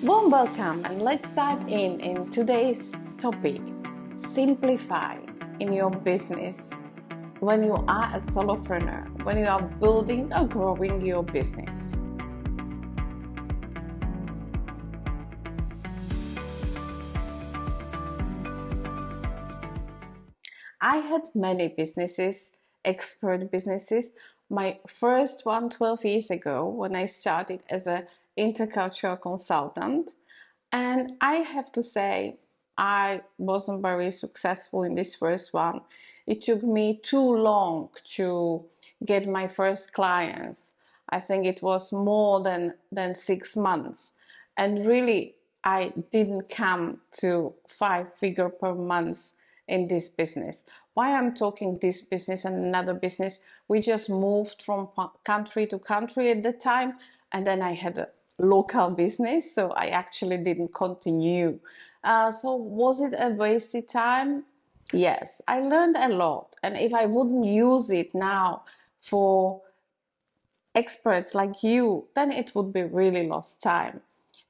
Warm welcome, and let's dive in today's topic: simplify in your business when you are a solopreneur, when you are building or growing your business. I had many businesses, expert businesses. My first one 12 years ago when I started as an intercultural consultant. And I have to say, I wasn't very successful in this first one. It took me too long to get my first clients. I think it was more than 6 months. And really, I didn't come to 5-figure per month in this business. Why I'm talking this business and another business, we just moved from country to country at the time, and then I had a local business, so I actually didn't continue. So was it a wasted time? Yes, I learned a lot, and if I wouldn't use it now for experts like you, then it would be really lost time.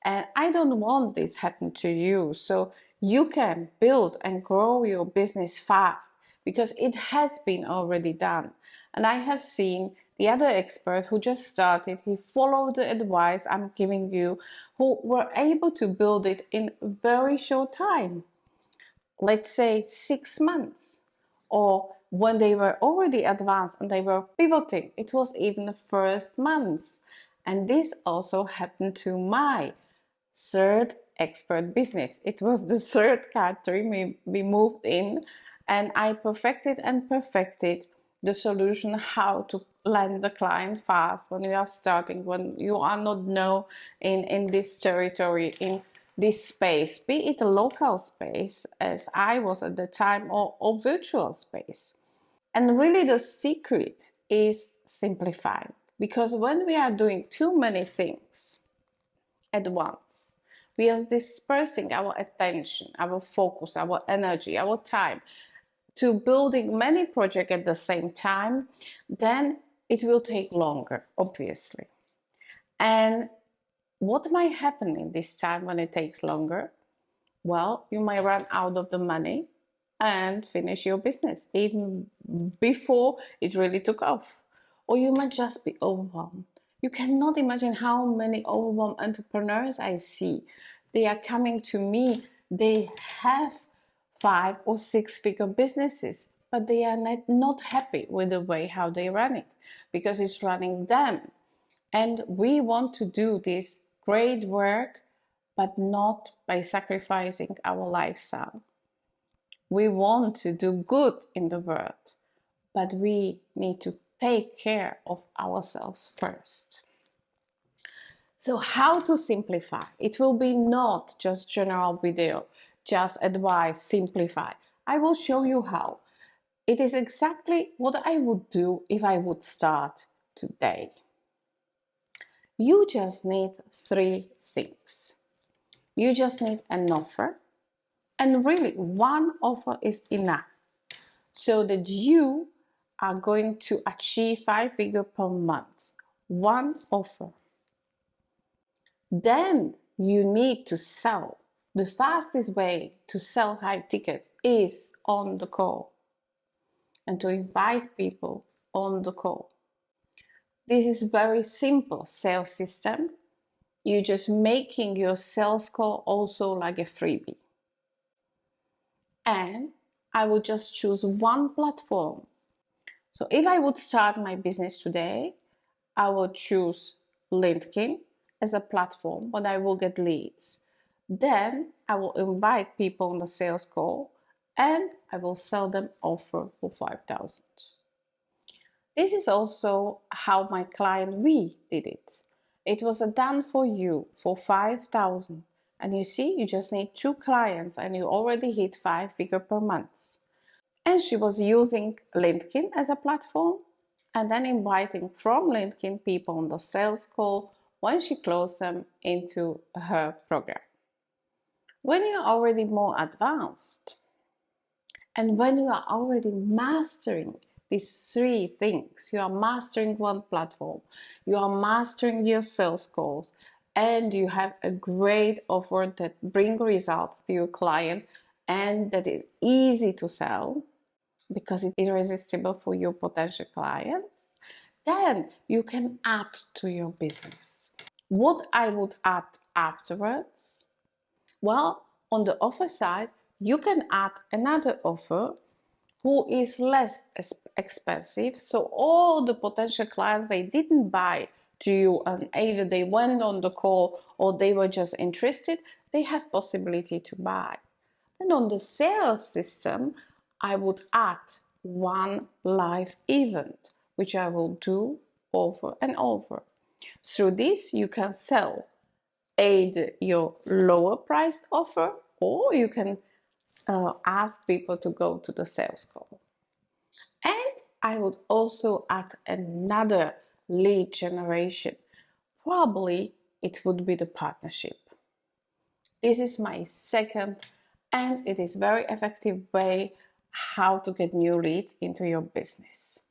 And I don't want this happen to you. So you can build and grow your business fast because it has been already done. And I have seen the other expert who just started, he followed the advice I'm giving you, who were able to build it in a very short time. Let's say 6 months, or when they were already advanced and they were pivoting, it was even the first months. And this also happened to my third expert business. It was the third country we moved in, and I perfected the solution how to land the client fast when you are starting, when you are not known in this territory, in this space, be it a local space as I was at the time, or virtual space. And really the secret is simplifying, because when we are doing too many things at once, we are dispersing our attention, our focus, our energy, our time to building many projects at the same time, then it will take longer, obviously. And what might happen in this time when it takes longer? Well, you might run out of the money and finish your business even before it really took off. Or you might just be overwhelmed. You cannot imagine how many overwhelmed entrepreneurs I see. They are coming to me, they have 5 or 6-figure businesses, but they are not happy with the way how they run it because it's running them. And we want to do this great work, but not by sacrificing our lifestyle. We want to do good in the world, but we need to take care of ourselves first. So how to simplify? It will be not just general video, just advice, simplify. I will show you how. It is exactly what I would do if I would start today. You just need 3 things. You just need an offer, and really one offer is enough so that you are going to achieve 5-figure per month. One offer. Then you need to sell. The fastest way to sell high tickets is on the call and to invite people on the call. This is very simple sales system. You're just making your sales call also like a freebie. And I would just choose one platform. So if I would start my business today, I would choose LinkedIn as a platform when I will get leads. Then I will invite people on the sales call and I will sell them offer for 5,000. This is also how my client we did it. It was a done for you for 5,000. And you see, you just need 2 clients and you already hit 5-figure per month. And she was using LinkedIn as a platform and then inviting from LinkedIn people on the sales call when she closed them into her program. When you're already more advanced and when you are already mastering these 3 things, you are mastering one platform, you are mastering your sales calls, and you have a great offer that brings results to your client and that is easy to sell because it's irresistible for your potential clients, then you can add to your business. What I would add afterwards? Well, on the offer side, you can add another offer who is less expensive. So all the potential clients, they didn't buy to you and either they went on the call or they were just interested, they have possibility to buy. And on the sales system, I would add one live event, which I will do over and over. Through this, you can sell either your lower priced offer or you can ask people to go to the sales call. And I would also add another lead generation. Probably it would be the partnership. This is my second, and it is very effective way how to get new leads into your business.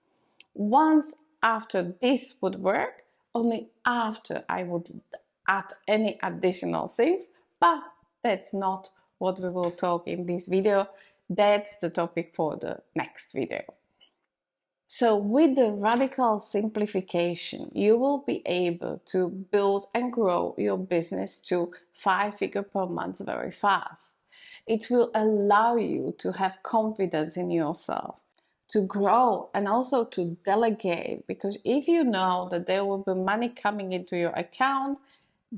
Once after this would work, only after I would add any additional things, but that's not what we will talk in this video. That's the topic for the next video. So with the radical simplification, you will be able to build and grow your business to 5 figures per month very fast. It will allow you to have confidence in yourself, to grow and also to delegate, because if you know that there will be money coming into your account,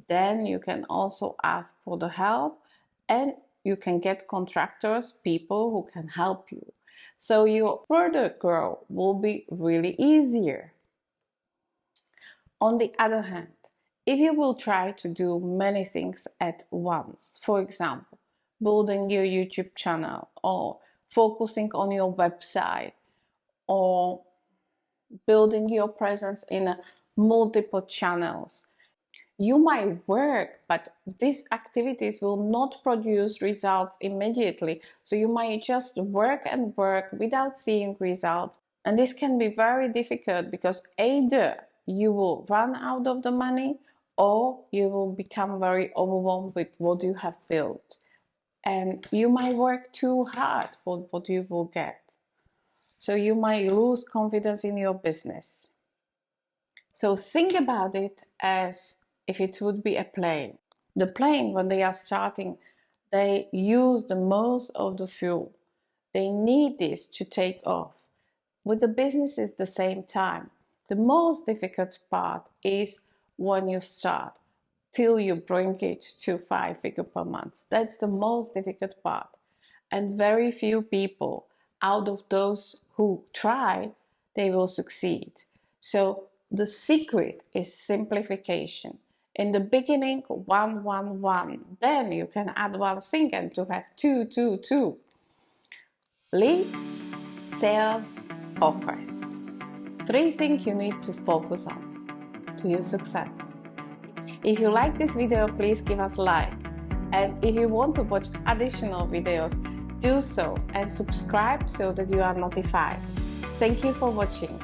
then you can also ask for the help and you can get contractors, people who can help you. So your further growth will be really easier. On the other hand, if you will try to do many things at once, for example, building your YouTube channel or focusing on your website or building your presence in multiple channels, you might work, but these activities will not produce results immediately. So you might just work and work without seeing results. And this can be very difficult because either you will run out of the money or you will become very overwhelmed with what you have built. And you might work too hard for what you will get. So you might lose confidence in your business. So think about it as if it would be a plane. The plane, when they are starting, they use the most of the fuel. They need this to take off. With the business, it's the same time. The most difficult part is when you start, till you bring it to 5 figures per month. That's the most difficult part. And very few people out of those who try, they will succeed. So the secret is simplification. In the beginning, 1, 1, 1. Then you can add one thing and to have 2, 2, 2. Leads, sales, offers. 3 things you need to focus on to your success. If you like this video, please give us a like. And if you want to watch additional videos, do so and subscribe so that you are notified. Thank you for watching.